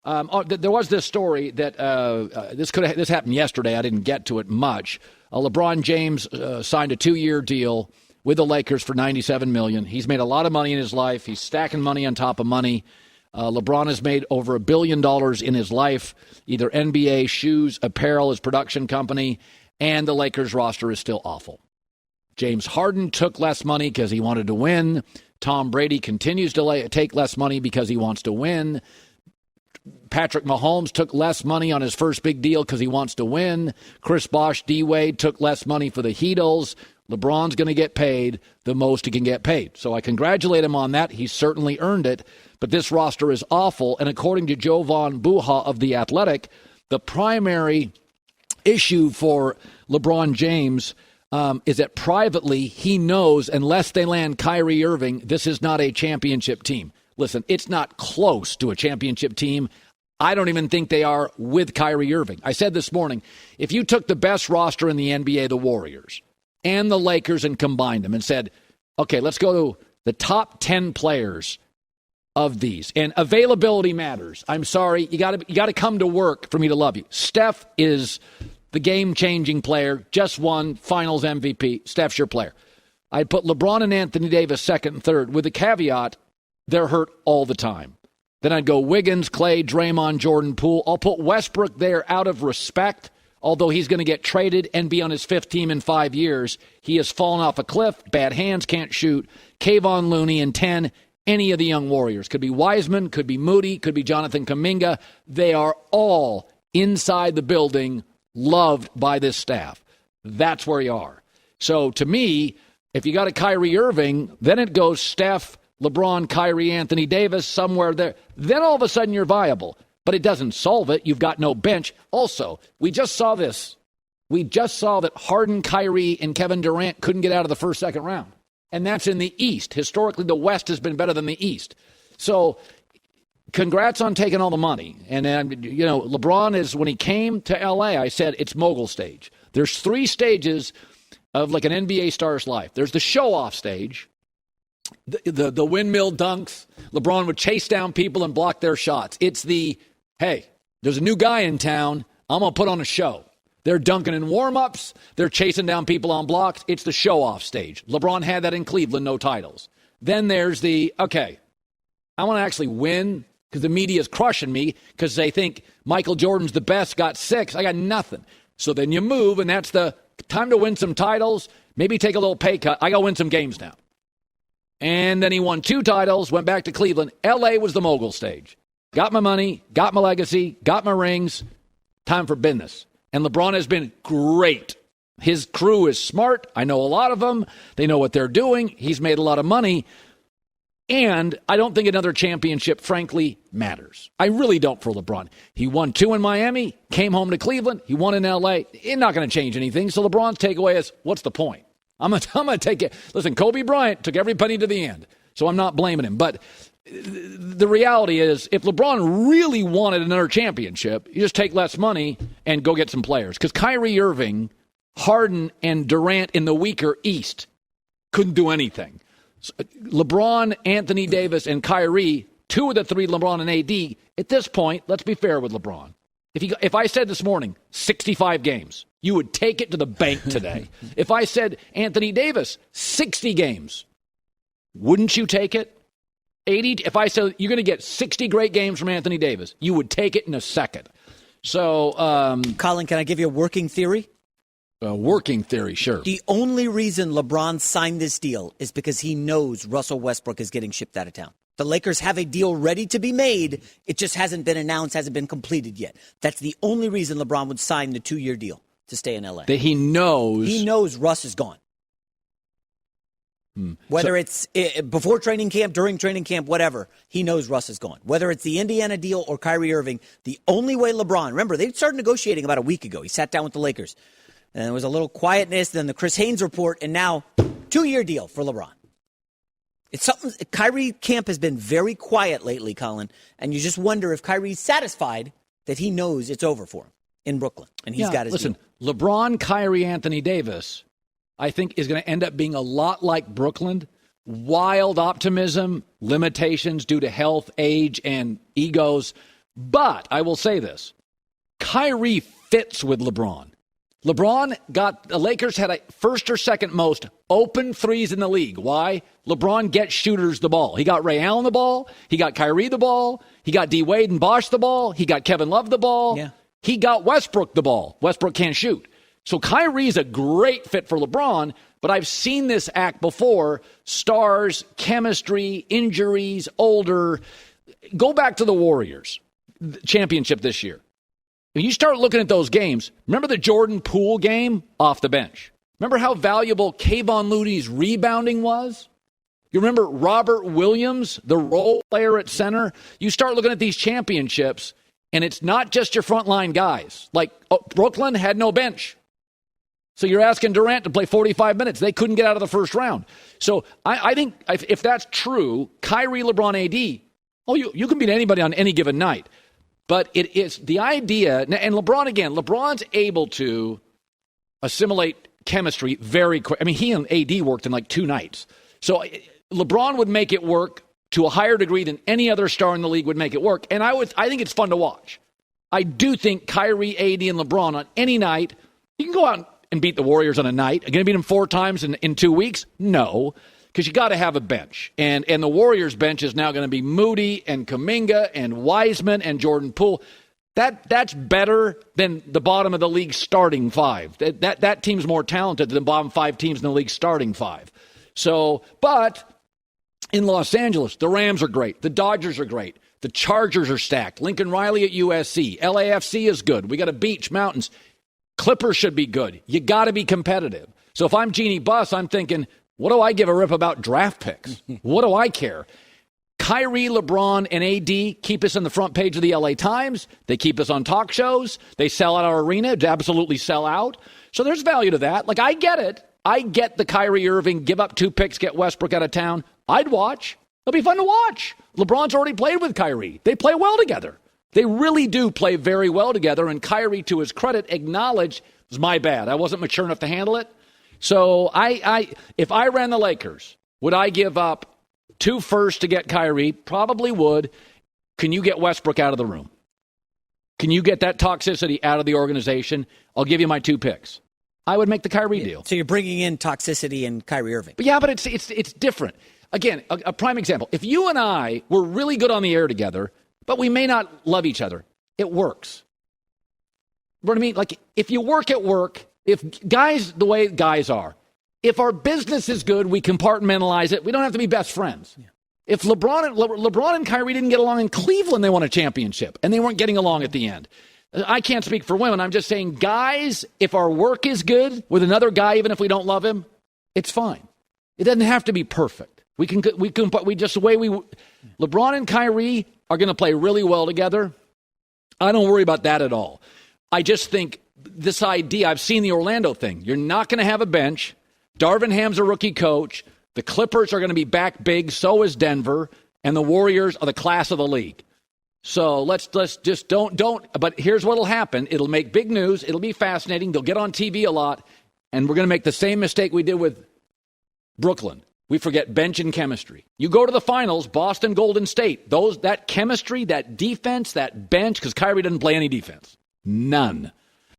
There was this story that this happened yesterday. I didn't get to it much. LeBron James signed a 2-year deal with the Lakers for $97 million. He's made a lot of money in his life. He's stacking money on top of money. LeBron has made over $1 billion in his life, either NBA, shoes, apparel, his production company, and the Lakers roster is still awful. James Harden took less money because he wanted to win. Tom Brady continues to take less money because he wants to win. Patrick Mahomes took less money on his first big deal because he wants to win. Chris Bosh, D-Wade took less money for the Heatles. LeBron's going to get paid the most he can get paid. So I congratulate him on that. He certainly earned it. But this roster is awful. And according to Jovan Buha of The Athletic, the primary issue for LeBron James is that privately he knows unless they land Kyrie Irving, this is not a championship team. Listen, it's not close to a championship team. I don't even think they are with Kyrie Irving. I said this morning, if you took the best roster in the NBA, the Warriors, and the Lakers and combined them and said, okay, let's go to the top 10 players of these. And availability matters. I'm sorry, you got to come to work for me to love you. Steph is the game-changing player, just won Finals MVP. Steph's your player. I'd put LeBron and Anthony Davis second and third with the caveat they're hurt all the time. Then I'd go Wiggins, Clay, Draymond, Jordan, Poole. I'll put Westbrook there out of respect, although he's going to get traded and be on his fifth team in 5 years. He has fallen off a cliff, bad hands, can't shoot. Kayvon Looney in 10, any of the young Warriors. Could be Wiseman, could be Moody, could be Jonathan Kuminga. They are all inside the building, loved by this staff. That's where you are. So to me, if you got a Kyrie Irving, then it goes Steph, LeBron, Kyrie, Anthony Davis, somewhere there. Then all of a sudden you're viable. But it doesn't solve it. You've got no bench. Also, we just saw this. We just saw that Harden, Kyrie, and Kevin Durant couldn't get out of the first, second round. And that's in the East. Historically, the West has been better than the East. So congrats on taking all the money. And then, LeBron is, when he came to L.A., I said it's mogul stage. There's 3 stages of like an NBA star's life. There's the show-off stage. The windmill dunks. LeBron would chase down people and block their shots. It's the, hey, there's a new guy in town. I'm going to put on a show. They're dunking in warm-ups. They're chasing down people on blocks. It's the show-off stage. LeBron had that in Cleveland, no titles. Then there's the, okay, I want to actually win because the media is crushing me because they think Michael Jordan's the best, got 6. I got nothing. So then you move, and that's the time to win some titles, maybe take a little pay cut. I got to win some games now. And then he won 2 titles, went back to Cleveland. L.A. was the mogul stage. Got my money, got my legacy, got my rings. Time for business. And LeBron has been great. His crew is smart. I know a lot of them. They know what they're doing. He's made a lot of money. And I don't think another championship, frankly, matters. I really don't for LeBron. He won 2 in Miami, came home to Cleveland. He won in L.A. It's not going to change anything. So LeBron's takeaway is, what's the point? I'm going to take it. Listen, Kobe Bryant took every penny to the end, so I'm not blaming him. But the reality is, if LeBron really wanted another championship, you just take less money and go get some players. Because Kyrie Irving, Harden, and Durant in the weaker East couldn't do anything. So LeBron, Anthony Davis, and Kyrie, 2 of the 3, LeBron and AD, at this point, let's be fair with LeBron. If I said this morning, 65 games, you would take it to the bank today. If I said Anthony Davis, 60 games, wouldn't you take it? 80. If I said you're going to get 60 great games from Anthony Davis, you would take it in a second. So, Colin, can I give you a working theory? Working theory, sure. The only reason LeBron signed this deal is because he knows Russell Westbrook is getting shipped out of town. The Lakers have a deal ready to be made. It just hasn't been announced, hasn't been completed yet. That's the only reason LeBron would sign the 2-year deal to stay in L.A. That he knows. He knows Russ is gone. Whether it's before training camp, during training camp, whatever, he knows Russ is gone. Whether it's the Indiana deal or Kyrie Irving, the only way LeBron, remember, they started negotiating about a week ago. He sat down with the Lakers. And there was a little quietness, then the Chris Haynes report, and now 2-year deal for LeBron. It's something. Kyrie camp has been very quiet lately, Colin, and you just wonder if Kyrie's satisfied that he knows it's over for him in Brooklyn, and he's got his listen, deal. LeBron, Kyrie, Anthony Davis, I think is going to end up being a lot like Brooklyn. Wild optimism, limitations due to health, age, and egos. But I will say this. Kyrie fits with LeBron. The Lakers had a first or second most open threes in the league. Why? LeBron gets shooters the ball. He got Ray Allen the ball. He got Kyrie the ball. He got D. Wade and Bosh the ball. He got Kevin Love the ball. Yeah. He got Westbrook the ball. Westbrook can't shoot. So Kyrie's a great fit for LeBron, but I've seen this act before. Stars, chemistry, injuries, older. Go back to the Warriors championship this year. When you start looking at those games, remember the Jordan Poole game off the bench? Remember how valuable Kayvon Looney's rebounding was? You remember Robert Williams, the role player at center? You start looking at these championships, and it's not just your frontline guys. Like Brooklyn had no bench. So you're asking Durant to play 45 minutes. They couldn't get out of the first round. So I think if that's true, Kyrie, LeBron, AD, you can beat anybody on any given night. But it is the idea, and LeBron's able to assimilate chemistry very quick. I mean, he and AD worked in like 2 nights. So LeBron would make it work to a higher degree than any other star in the league would make it work. And I think it's fun to watch. I do think Kyrie, AD, and LeBron on any night, you can go out and beat the Warriors on a night. Are you going to beat them 4 times in 2 weeks? No. Because you got to have a bench. And the Warriors bench is now going to be Moody and Kuminga and Wiseman and Jordan Poole. That's better than the bottom of the league starting 5. That team's more talented than the bottom 5 teams in the league starting 5. So, but in Los Angeles, the Rams are great. The Dodgers are great. The Chargers are stacked. Lincoln Riley at USC. LAFC is good. We got a beach, mountains. Clippers should be good. You got to be competitive. So if I'm Jeannie Buss, I'm thinking, what do I give a rip about draft picks? What do I care? Kyrie, LeBron, and AD keep us on the front page of the LA Times. They keep us on talk shows. They sell out our arena. They absolutely sell out. So there's value to that. Like, I get it. I get the Kyrie Irving, give up 2 picks, get Westbrook out of town. I'd watch. It'll be fun to watch. LeBron's already played with Kyrie. They play well together. They really do play very well together. And Kyrie, to his credit, acknowledged, it was my bad. I wasn't mature enough to handle it. So if I ran the Lakers, would I give up 2 firsts to get Kyrie? Probably would. Can you get Westbrook out of the room? Can you get that toxicity out of the organization? I'll give you my 2 picks. I would make the Kyrie deal. So you're bringing in toxicity and Kyrie Irving. But it's different. Again, a prime example. If you and I were really good on the air together, but we may not love each other, it works. You know what I mean? Like, if you work at work, if guys, the way guys are, if our business is good, we compartmentalize it. We don't have to be best friends. Yeah. If LeBron and Kyrie didn't get along in Cleveland, they won a championship, and they weren't getting along at the end. I can't speak for women. I'm just saying, guys, if our work is good with another guy, even if we don't love him, it's fine. It doesn't have to be perfect. LeBron and Kyrie are going to play really well together. I don't worry about that at all. I just think this idea, I've seen the Orlando thing. You're not going to have a bench. Darvin Ham's a rookie coach. The Clippers are going to be back big. So is Denver. And the Warriors are the class of the league. So let's just don't. But here's what'll happen. It'll make big news. It'll be fascinating. They'll get on TV a lot. And we're going to make the same mistake we did with Brooklyn. We forget bench and chemistry. You go to the finals, Boston, Golden State. That chemistry, that defense, that bench, because Kyrie didn't play any defense. None.